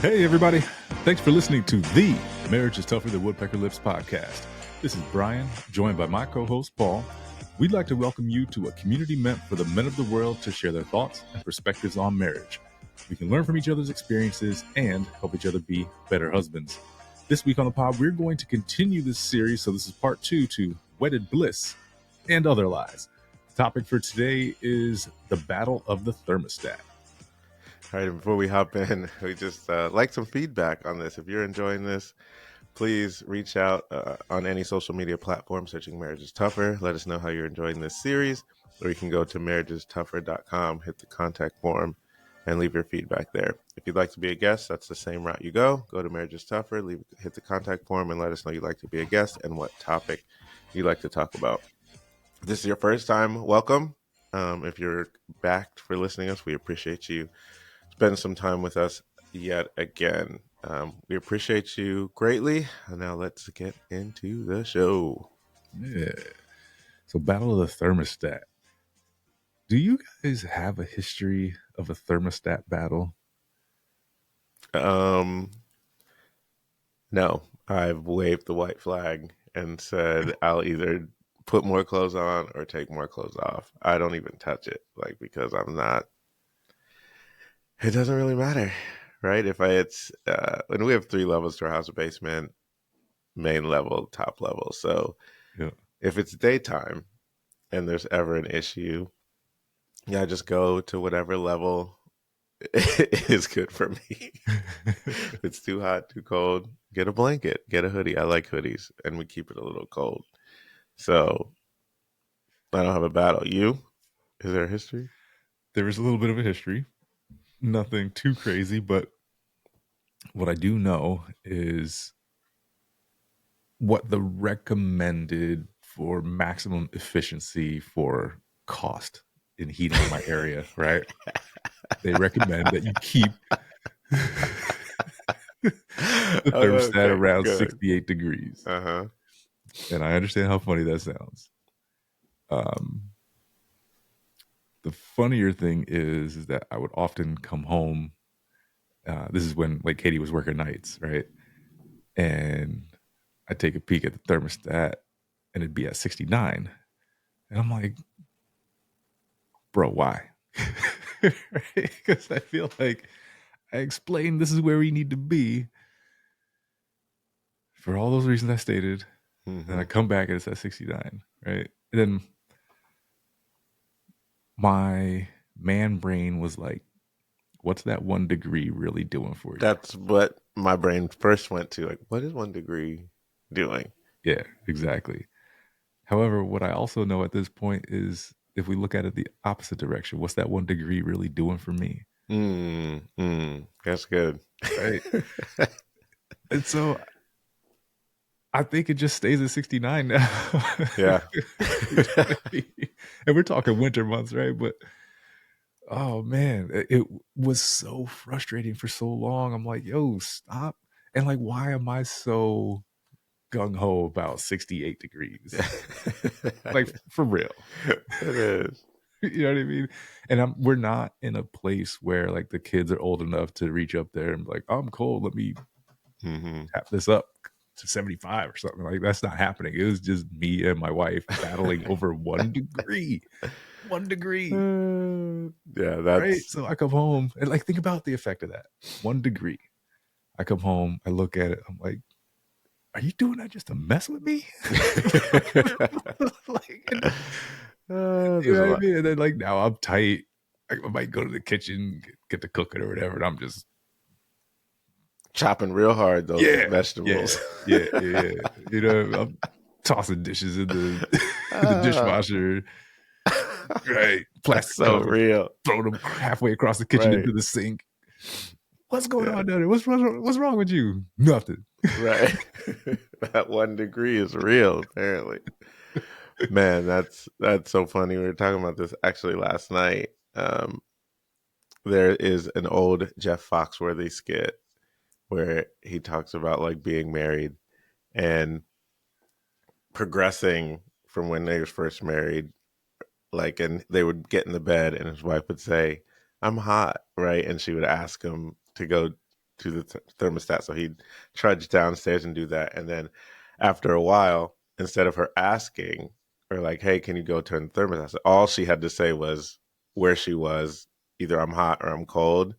Hey, everybody. Thanks for listening to the Marriage is Tougher Than Woodpecker Lips podcast. This is Brian, joined by my co-host, Paul. We'd like to welcome you to a community meant for the men of the world to share their thoughts and perspectives on marriage. We can learn from each other's experiences and help each other be better husbands. This week on the pod, we're going to continue this series, so this is part 2 to Wedded, Bliss, and Other Lies. The topic for today is the battle of the thermostat. All right, before we hop in, we just like some feedback on this. If you're enjoying this, please reach out on any social media platform searching Marriage is Tougher. Let us know how you're enjoying this series, or you can go to marriageistougher.com, hit the contact form, and leave your feedback there. If you'd like to be a guest, that's the same route you go. Go to Marriage is Tougher, hit the contact form, and let us know you'd like to be a guest and what topic you'd like to talk about. If this is your first time, welcome. If you're back for listening to us, we appreciate you spend some time with us yet again. We appreciate you greatly. And now let's get into the show. Yeah. So, battle of the thermostat. Do you guys have a history of a thermostat battle? No, I've waved the white flag and said I'll either put more clothes on or take more clothes off. I don't even touch it, because I'm not. It doesn't really matter, right? And we have 3 levels to our house: basement, main level, top level. So If it's daytime and there's ever an issue, I just go to whatever level is good for me. If it's too hot, too cold, get a blanket, get a hoodie. I like hoodies, and we keep it a little cold. So I don't have a battle. You? Is there a history? There is a little bit of a history. Nothing too crazy, but what I do know is what the recommended for maximum efficiency for cost in heating my area, right? They recommend that you keep the thermostat around 68 degrees. Uh-huh. And I understand how funny that sounds. The funnier thing is that I would often come home. This is when Katie was working nights, right? And I'd take a peek at the thermostat and it'd be at 69. And I'm like, bro, why? Because I feel like I explained this is where we need to be for all those reasons I stated. Mm-hmm. And I come back and it's at 69, right? And then my man brain was like, what's that 1 degree really doing for you? That's what my brain first went to. What is 1 degree doing? Yeah, exactly. However, what I also know at this point is if we look at it the opposite direction, what's that 1 degree really doing for me? That's good. Right. And so I think it just stays at 69 now. Yeah. And we're talking winter months, right? But oh man, it was so frustrating for so long. I'm like, yo, stop. And why am I so gung-ho about 68 degrees? For real. It is. You know what I mean? And we're not in a place where the kids are old enough to reach up there and be like, I'm cold, let me tap this up to 75 or something. That's not happening. It was just me and my wife battling over 1 degree. 1 degree. Yeah, that's right. So I come home and think about the effect of that. 1 degree. I come home, I look at it, I'm like, are you doing that just to mess with me? You know what I mean? And then now I'm tight. I might go to the kitchen, get to cooking or whatever, and I'm just chopping real hard those vegetables. Yeah. You know, I'm tossing dishes in the dishwasher. Right. Plastic so real. Throw them halfway across the kitchen into the sink. What's going on down there? What's wrong with you? Nothing. Right. That 1 degree is real, apparently. Man, that's so funny. We were talking about this actually last night. There is an old Jeff Foxworthy skit where he talks about being married and progressing from when they were first married, and they would get in the bed and his wife would say, I'm hot, right? And she would ask him to to the thermostat. So he'd trudge downstairs and do that. And then after a while, instead of her asking or like, hey, can you go turn the thermostat? All she had to say was where she was, either I'm hot or I'm cold.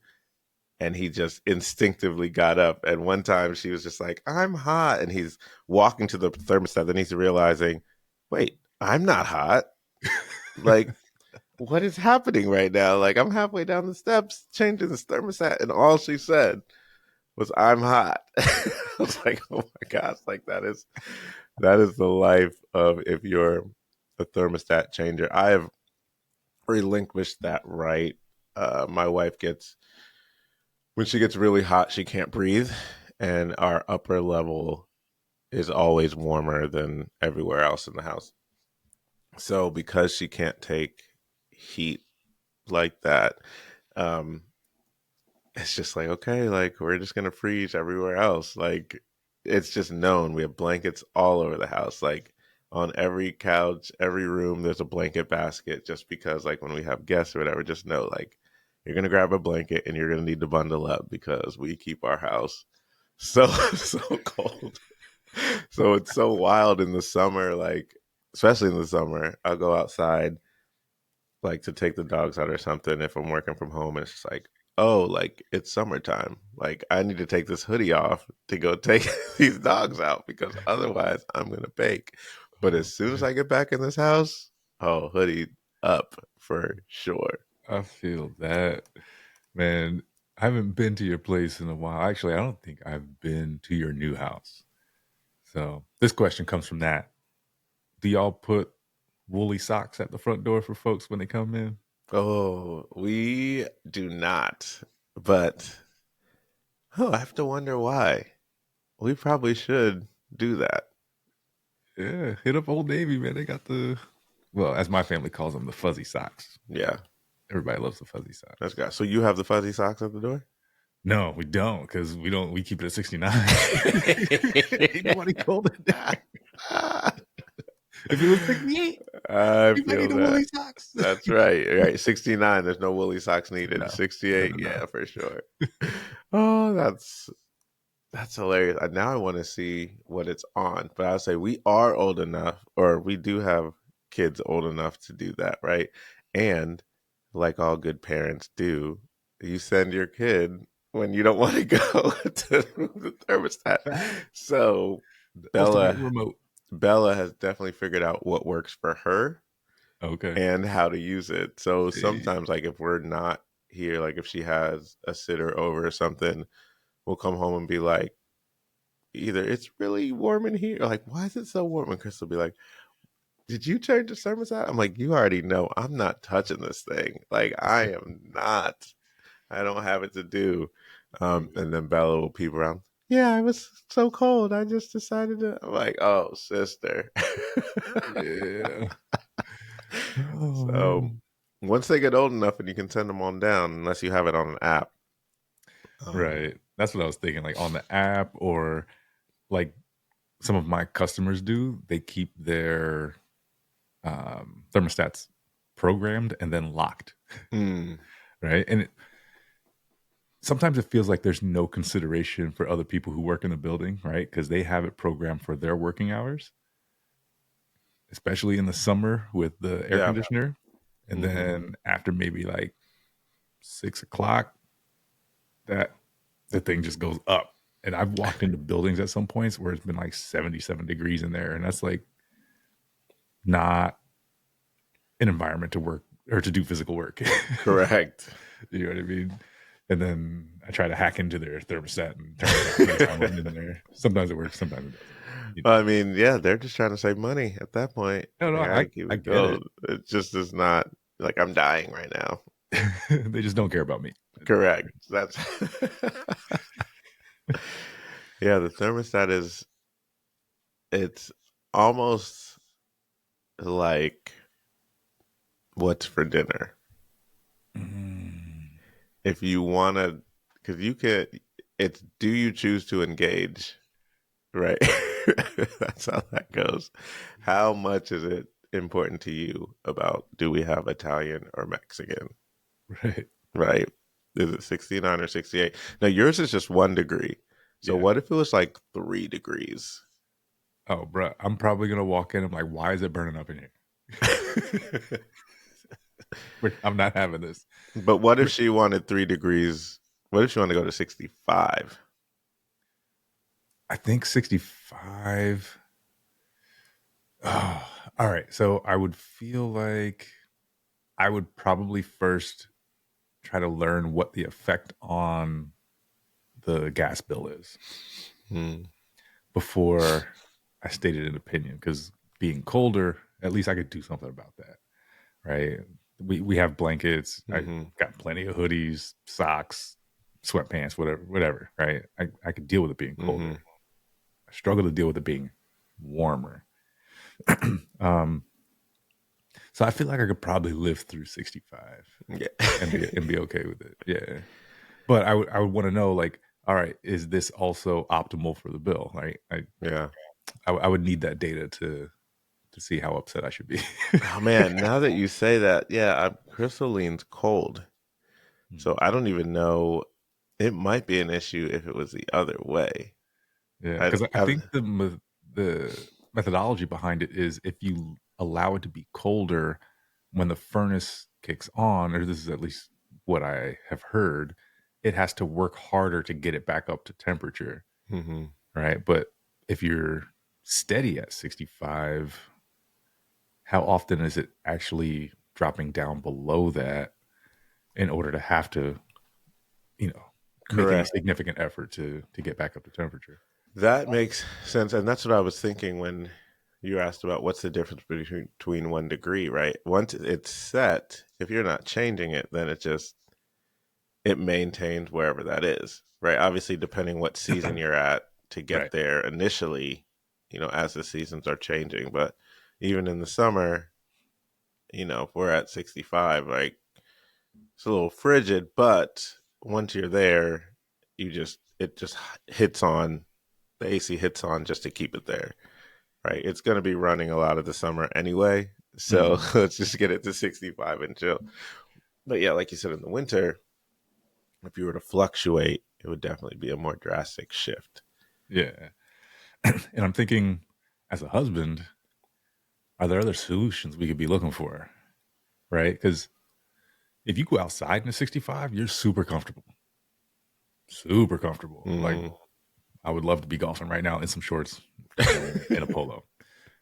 And he just instinctively got up. And one time she was just like, I'm hot. And he's walking to the thermostat. Then he's realizing, wait, I'm not hot. Like, what is happening right now? Like, I'm halfway down the steps changing this thermostat. And all she said was, I'm hot. I was like, oh my gosh, like that is the life of if you're a thermostat changer. I have relinquished that right. My wife gets, when she gets really hot, she can't breathe, and our upper level is always warmer than everywhere else in the house. So because she can't take heat like that, um, it's just like, okay, like we're just gonna freeze everywhere else. Like it's just known. We have blankets all over the house, like on every couch, every room. There's a blanket basket, just because like when we have guests or whatever, just know like you're gonna grab a blanket and you're gonna need to bundle up because we keep our house so so cold. So it's so wild in the summer, like especially in the summer. I'll go outside like to take the dogs out or something if I'm working from home, and it's just like, oh, like it's summertime. Like I need to take this hoodie off to go take these dogs out because otherwise I'm gonna bake. But Oh, as soon as man. I get back in this house, oh, hoodie up for sure. I feel that, man. I haven't been to your place in a while. Actually, I don't think I've been to your new house. So this question comes from that. Do y'all put woolly socks at the front door for folks when they come in? Oh, we do not. But oh, I have to wonder why. We probably should do that. Yeah, hit up Old Navy, man. They got the, well, as my family calls them, the fuzzy socks. Yeah, Everybody loves the fuzzy that's socks. good. So you have the fuzzy socks at the door? No, we don't, because we don't. We keep it at 69. Ain't nobody cold in there. If it was 68, I you might need feel the that. woolly socks. That's right. Right. 69, there's no woolly socks needed. No, 68, no. yeah, for sure. Oh, that's hilarious. Now I want to see what it's on. But I'll say we are old enough, or we do have kids old enough to do that, right? And like all good parents do, you send your kid when you don't want to go to the thermostat. So Ultimate Bella remote. Bella has definitely figured out what works for her Okay. and how to use it. So Hey, sometimes, like if we're not here, like if she has a sitter over or something, we'll come home and be like, either it's really warm in here, or like, why is it so warm? And Chris will be like, did you turn the thermostat? I'm like, you already know I'm not touching this thing. Like I am not. I don't have it to do. And then Bella will peep around. Yeah, I was so cold. I just decided to. I'm like, oh, sister. yeah. Oh So man. once they get old enough and you can send them on down, unless you have it on an app. Um, Right. That's what I was thinking. Like on the app, or like some of my customers do. They keep their thermostats programmed and then locked. hmm, Right. And sometimes it feels like there's no consideration for other people who work in the building, right? Because they have it programmed for their working hours, especially in the summer with the air yeah. conditioner. And Hmm. then after maybe like 6 o'clock, that the thing just goes up. And I've walked into buildings at some points where it's been like 77 degrees in there. And that's like not an environment to work or to do physical work. Correct. You know what I mean? And then I try to hack into their thermostat and turn it on anytime I'm in there. Sometimes it works, sometimes it doesn't. You know. I mean, yeah, they're just trying to save money at that point. No, no, They gotta keep I it get it. going. It just is not like I'm dying right now. They just don't care about me. Correct. That's yeah. The thermostat is. It's almost like what's for dinner. Mm, If you want to, because you can. It's do you choose to engage? Right. That's how that goes. How much is it important to you about do we have Italian or Mexican? right. Right. Is it 69 or 68? Now yours is just 1 degree. So Yeah. what if it was like 3 degrees? Oh, bro, I'm probably gonna walk in. I'm like, why is it burning up in here? I'm not having this. But what if she wanted 3 degrees? What if she wanted to go to 65? I think 65. Oh, all right. So I would feel like I would probably first try to learn what the effect on the gas bill is Hmm. before I stated an opinion. Because being colder, at least I could do something about that, right? We have blankets. I Hmm. got plenty of hoodies, socks, sweatpants, whatever, right? I could deal with it being Hmm. colder. I struggle to deal with it being warmer. um, so I feel like I could probably live through 65 Yeah. and be okay with it. Yeah. But I would want to know, like, all right, is this also optimal for the bill? Right. Yeah. I would need that data to see how upset I should be. Oh man, now that you say that, yeah, Crystal leans cold. So I don't even know. It might be an issue if it was the other way. Yeah, I, because I I, think the methodology behind it is if you allow it to be colder when the furnace kicks on, or this is at least what I have heard, it has to work harder to get it back up to temperature, hmm. right? But if you're steady at 65, how often is it actually dropping down below that in order to have to, you know, make any Correct. significant effort to get back up to temperature? That makes sense. And that's what I was thinking when you asked about what's the difference between 1 degree, right? Once it's set, if you're not changing it, then it maintains wherever that is, right? Obviously, depending what season you're at to get Right. there initially, as the seasons are changing. But even in the summer, if we're at 65, like it's a little frigid, but once you're there, it just hits on, the AC hits on just to keep it there, right? It's going to be running a lot of the summer anyway. So Mhm. let's just get it to 65 and chill. But yeah, like you said, in the winter, if you were to fluctuate, it would definitely be a more drastic shift. Yeah. And I'm thinking, as a husband, are there other solutions we could be looking for? Right? Because if you go outside in a 65, you're super comfortable. Super comfortable. Like, Mm. I would love to be golfing right now in some shorts, in a polo,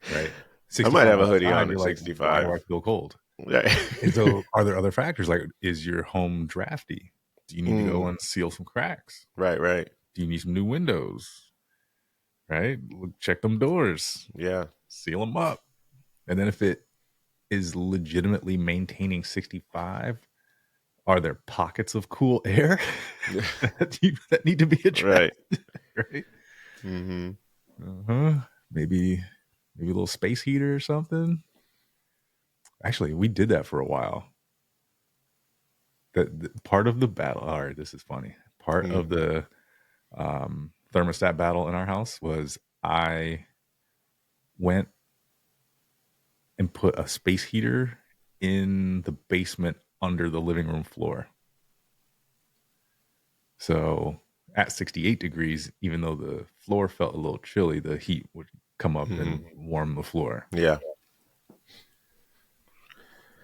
right? I might 65 have a hoodie outside, on you're at like, why do I 65. feel cold? Right. And so, are there other factors? Like, is your home drafty? Do you need to go Mm. and seal some cracks? Right, right. Do you need some new windows? Right? Check them doors, Yeah. seal them up. And then if it is legitimately maintaining 65, are there pockets of cool air that need to be addressed? Right. Right? Hmm. Uh-huh. Maybe a little space heater or something. Actually, we did that for a while. That part of the battle. All right, this is funny. Part Mm. of the thermostat battle in our house was I went and put a space heater in the basement under the living room floor. So at 68 degrees, even though the floor felt a little chilly, the heat would come up Hmm. and warm the floor. Yeah.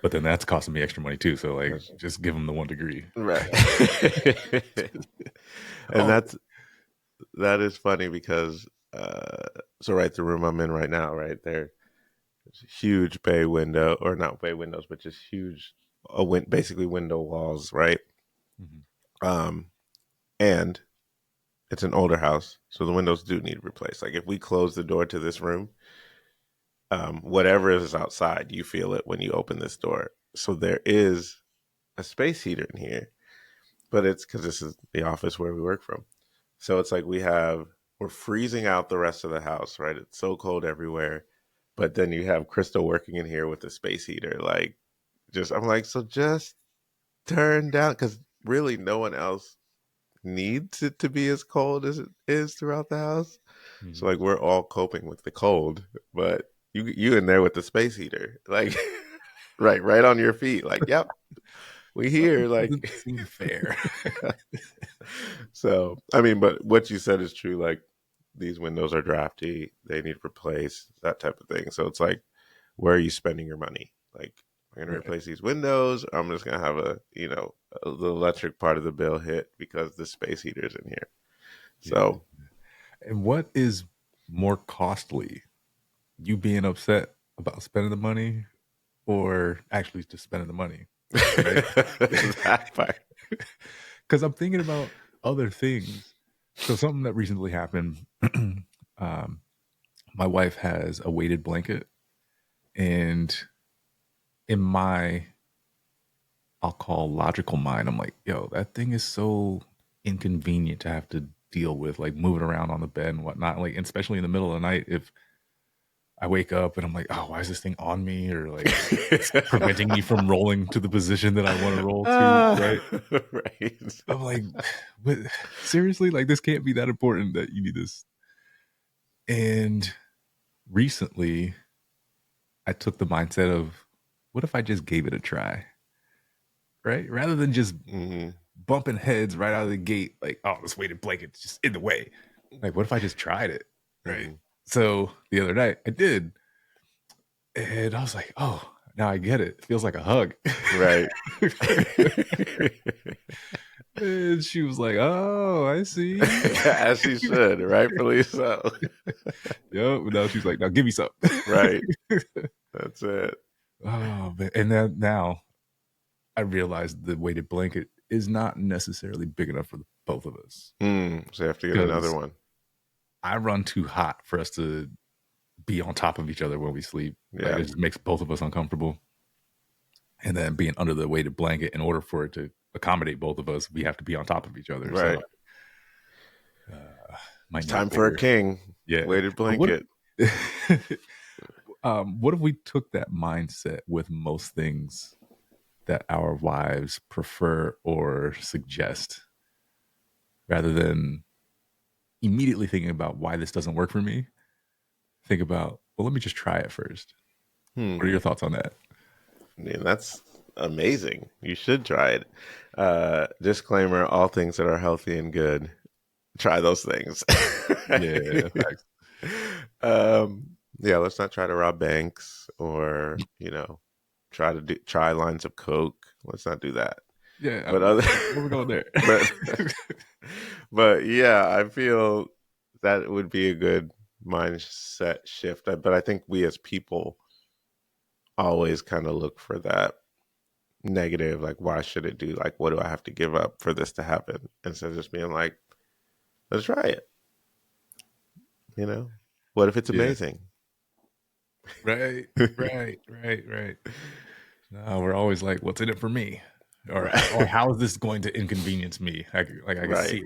But then that's costing me extra money too. So like, That's just give them the 1 degree. right. And Oh, that is funny because so right, the room I'm in right now, right there's a huge bay window, or not bay windows, but just huge, basically window walls, right? mhm. Um, and it's an older house, so the windows do need replaced. Like if we close the door to this room, whatever is outside, you feel it when you open this door. So there is a space heater in here, but it's because this is the office where we work from. So it's like we're freezing out the rest of the house, right? It's so cold everywhere. But then you have Crystal working in here with the space heater. Like, I'm like, so just turn down, because really no one else needs it to be as cold as it is throughout the house. So Mhm. like we're all coping with the cold, but you in there with the space heater, like right on your feet, like, yep, we hear Doesn't like seem fair. so I mean, but what you said is true. Like these windows are drafty, they need replaced, that type of thing. So it's like, where are you spending your money? Like, I'm gonna Right. replace these windows. I'm just gonna have the electric part of the bill hit because the space heater's in here. Yeah. So And what is more costly? You being upset about spending the money or actually just spending the money? Right. that part. Because I'm thinking about other things. So something that recently happened, um, my wife has a weighted blanket, and in my, I'll call logical mind, I'm like, yo, that thing is so inconvenient to have to deal with, like moving around on the bed and whatnot. Like, especially in the middle of the night, if I wake up and I'm like, oh, why is this thing on me? Or like it's preventing me from rolling to the position that I want to roll to, right? Right. I'm like, but seriously, like this can't be that important that you need this. And recently, I took the mindset of, what if I just gave it a try, right? Rather than just Hmm. bumping heads right out of the gate, like, oh, this weighted blanket's just in the way. Like, what if I just tried it, right? Hmm. So the other night, I did, and I was like, oh, now I get it. It feels like a hug. Right. And she was like, oh, I see. As she should, rightfully so. Yep. And now she's like, now give me some. Right. That's it. Oh, man. And then now I realized the weighted blanket is not necessarily big enough for the both of us, So you have to get another because one. I run too hot for us to be on top of each other when we sleep. Like, Yeah. it just makes both of us uncomfortable. And then being under the weighted blanket, in order for it to accommodate both of us, we have to be on top of each other. Right. So It's might need a time for a bigger. king. Yeah. Weighted But blanket. what if we took that mindset with most things that our wives prefer or suggest, rather than immediately thinking about why this doesn't work for me? Think about, well, let me just try it first. What are your thoughts on that? I mean, that's amazing. You should try it. Disclaimer: all things that are healthy and good, try those things. Yeah, facts. Yeah, let's not try to rob banks or try lines of coke. Let's not do that. Yeah, But other, where we going there? but but yeah, I feel that would be a good mindset shift. But I think we as people always kind of look for that negative, like, why should it do, like, what do I have to give up for this to happen, instead of just being like, let's try it. What if it's Yeah, amazing? right, right. No, we're always like, what's in it for me? Or Right. how is this going to inconvenience me? I can see Right. it.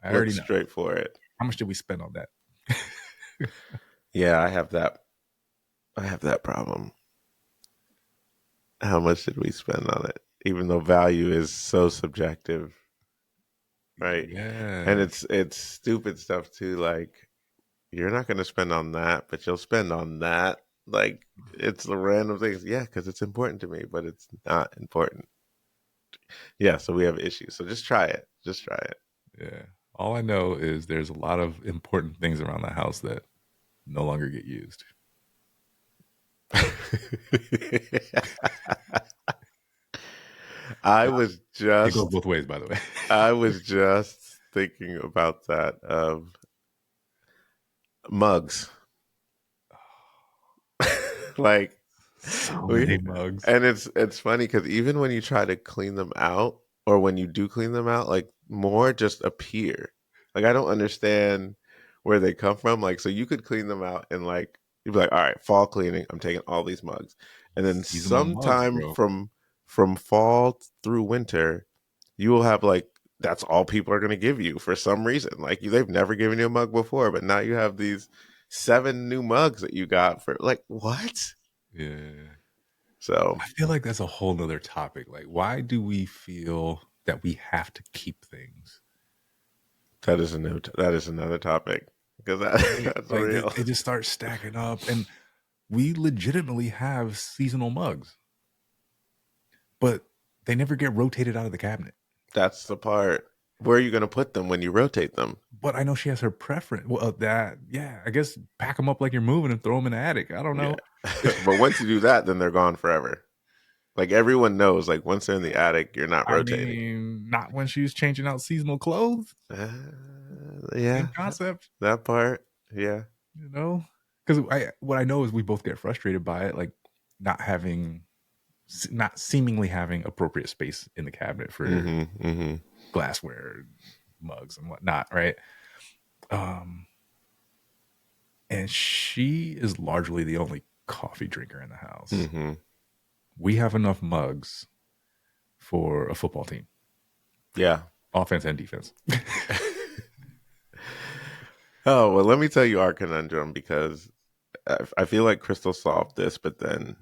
I Look already know. straight for it. How much did we spend on that? Yeah, I have that problem. How much did we spend on it, even though value is so subjective, right? And Yeah. it's stupid stuff too, like, you're not going to spend on that, but you'll spend on that. Like, it's the random things. Yeah, because it's important to me, but it's not important. Yeah, so we have issues. So just try it. Just try it. Yeah. All I know is there's a lot of important things around the house that no longer get used. I Uh, was It goes just both ways, by the way. I was just thinking about that, of mugs. Like, So we many mugs. and it's funny because even when you try to clean them out, or when you do clean them out, like, more just appear. Like, I don't understand where they come from. Like, so you could clean them out and, like, you'd be like, all right, fall cleaning, I'm taking all these mugs. And then Seasonal mugs, sometime bro. from fall through winter, you will have, like, that's all people are going to give you for some reason. Like, they've never given you a mug before, but now you have these 7 new mugs that you got for, like, what? Yeah. So I feel like that's a whole nother topic. Like, why do we feel that we have to keep things? that is another topic, because Right? that's Like, real. it just starts stacking up. And we legitimately have seasonal mugs. But they never get rotated out of the cabinet. That's the part. Where are you going to put them when you rotate them? But I know she has her preference. Well, I guess pack them up like you're moving and throw them in the attic. I don't Yeah. know. But once you do that, then they're gone forever. Like everyone knows, like once they're in the attic, you're not I rotating. mean, not when she's changing out seasonal clothes. Yeah, Same concept, that part. Yeah. you know. Because what I know is we both get frustrated by it, like not having, not seemingly having appropriate space in the cabinet for glassware, mugs, and whatnot, right? And she is largely the only coffee drinker in the house. We have enough mugs for a football team. Yeah. Offense and defense. Oh, well, let me tell you our conundrum, because I feel like Crystal solved this, but then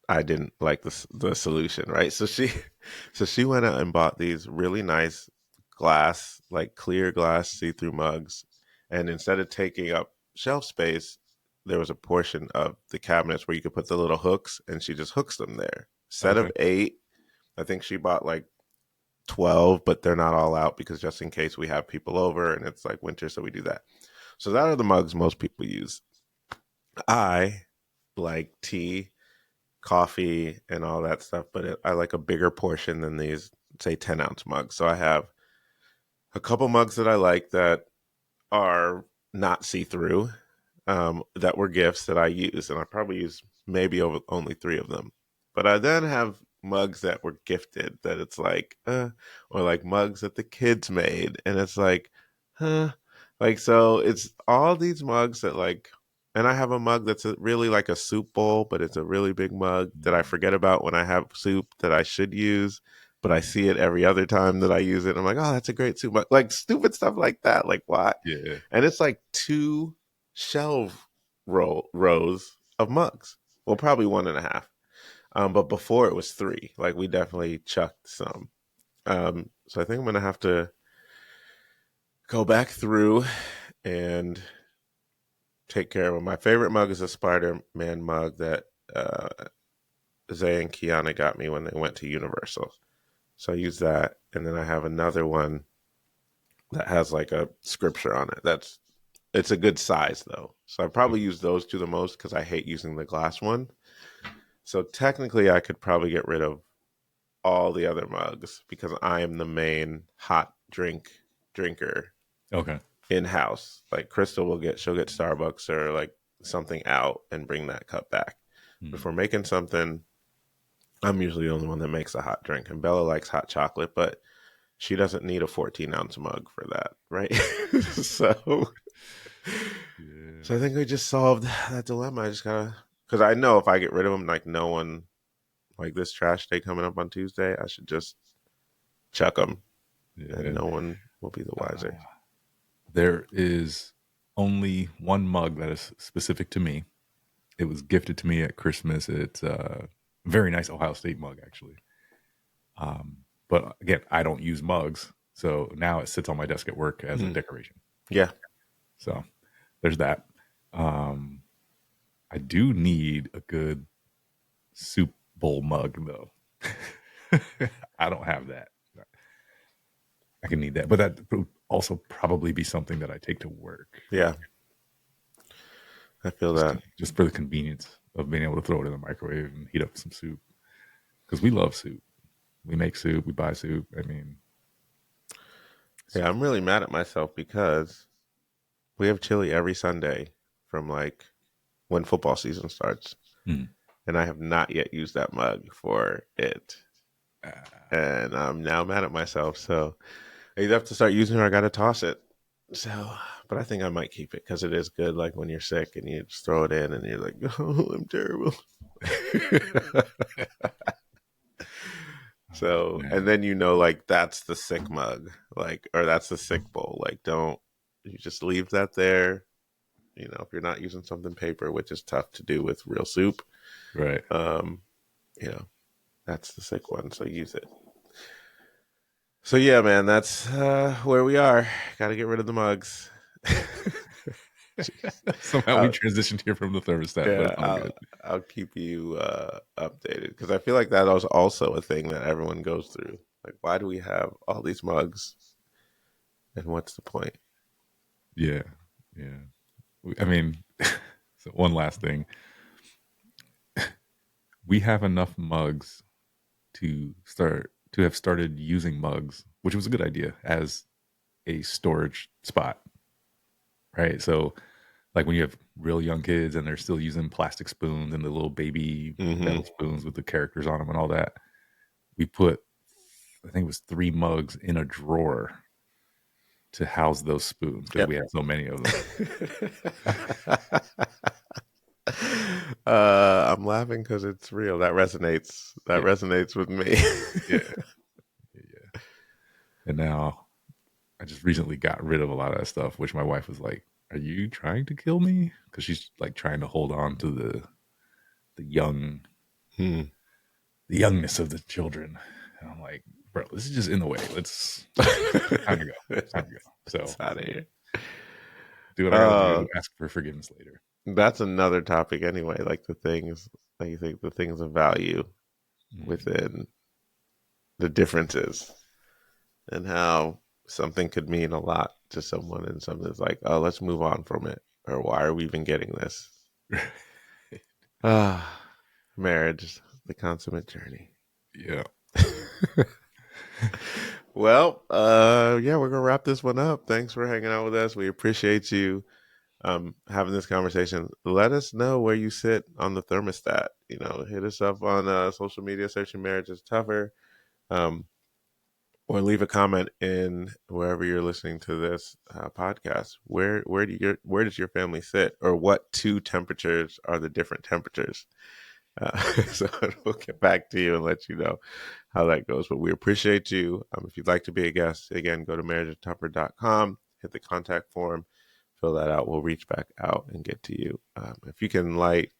I didn't like the solution, right? So she went out and bought these really nice glass, like clear glass see-through mugs, and instead of taking up shelf space, there was a portion of the cabinets where you could put the little hooks, and she just hooks them there. Set Okay. of 8. I think she bought like 12, but they're not all out because just in case we have people over and it's like winter, so we do that. So that are the mugs most people use. I like tea, coffee, and all that stuff, but I like a bigger portion than these, say, 10-ounce mugs. So I have a couple mugs that I like that are not see-through, that were gifts that I use, and I probably use maybe only 3 of them. But I then have mugs that were gifted that it's like, or like mugs that the kids made, and it's like, like, so it's all these mugs that like, and I have a mug that's really like a soup bowl, but it's a really big mug that I forget about when I have soup that I should use, but I see it every other time that I use it. I'm like, oh, that's a great soup mug. Like stupid stuff like that. Like, why? Yeah. And it's like 2 shelf rows of mugs. Well, probably 1.5. But before it was 3. Like we definitely chucked some. So I think I'm gonna have to go back through and take care of them. My favorite mug is a Spider-Man mug that Zay and Kiana got me when they went to Universal. So I use that, and then I have another one that has like a scripture on it. It's a good size though. So I probably use those 2 the most because I hate using the glass one. So technically I could probably get rid of all the other mugs because I am the main hot drinker Okay. in house. Like Crystal she'll get Starbucks or like something out and bring that cup back. If we're making something, I'm usually the only one that makes a hot drink. And Bella likes hot chocolate, but she doesn't need a 14-ounce mug for that, right? So I think we just solved that dilemma. I just gotta, because I know if I get rid of them, like no one, like this trash day coming up on Tuesday, I should just chuck them, and no one will be the wiser. There is only one mug that is specific to me. It was gifted to me at Christmas. It's a very nice Ohio State mug, actually. But again, I don't use mugs, so now it sits on my desk at work as a decoration. Yeah. So there's that. I do need a good soup bowl mug, though. I don't have that. I can need that, but that would also probably be something that I take to work. Yeah. I feel that. Just for the convenience of being able to throw it in the microwave and heat up some soup. Because we love soup. We make soup. We buy soup. I mean. Yeah, I'm really mad at myself because we have chili every Sunday from like when football season starts. And I have not yet used that mug for it. And I'm now mad at myself. So I either have to start using it or I got to toss it. So, but I think I might keep it because it is good. Like when you're sick and you just throw it in and you're like, oh, I'm terrible. So, and then like that's the sick mug, like, or that's the sick bowl. Like, don't you just leave that there? If you're not using something paper, which is tough to do with real soup, Right. That's the sick one. So use it. So yeah, man, that's where we are. Got to get rid of the mugs. Jeez. Somehow we transitioned here from the thermostat, but Yeah, it's all good. I'll keep you updated because I feel like that was also a thing that everyone goes through. Like, why do we have all these mugs, and what's the point? Yeah, yeah. I mean, so one last thing: we have enough mugs to have started using mugs, which was a good idea as a storage spot, right? So, like when you have real young kids and they're still using plastic spoons and the little baby Hmm. metal spoons with the characters on them and all that, we put, I think it was 3 mugs in a drawer to house those spoons because Yep. we had so many of them. I'm laughing because it's real. That resonates. That Yeah, resonates with me. yeah, yeah. And now I just recently got rid of a lot of that stuff, which my wife was like, "Are you trying to kill me?" Because she's like trying to hold on to the young Hmm. the youngness of the children. And I'm like, bro, this is just in the way. Let's time to go. It's time to go. It's So out of here. do what I got to Uh, do. Ask for forgiveness later. that's another topic anyway. Like the things, like you think the things of value Mm. within the differences and how something could mean a lot to someone and something's like, oh, let's move on from it. Or why are we even getting this? Ah, marriage, the consummate journey. Yeah. Well, yeah, we're gonna wrap this one up. Thanks for hanging out with us. We appreciate you having this conversation. Let us know where you sit on the thermostat. You know, hit us up on social media, searching Marriage is Tougher, um, or leave a comment in wherever you're listening to this podcast. Where does your family sit, or what two temperatures are the different temperatures? So we'll get back to you and let you know how that goes. But we appreciate you. If you'd like to be a guest, again, go to marriageistopper.com, hit the contact form, fill that out. We'll reach back out and get to you. If you can like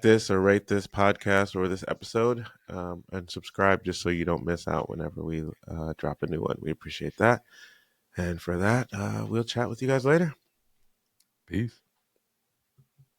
this or rate this podcast or this episode, and subscribe just so you don't miss out whenever we drop a new one. We appreciate that. And for that, we'll chat with you guys later. Peace.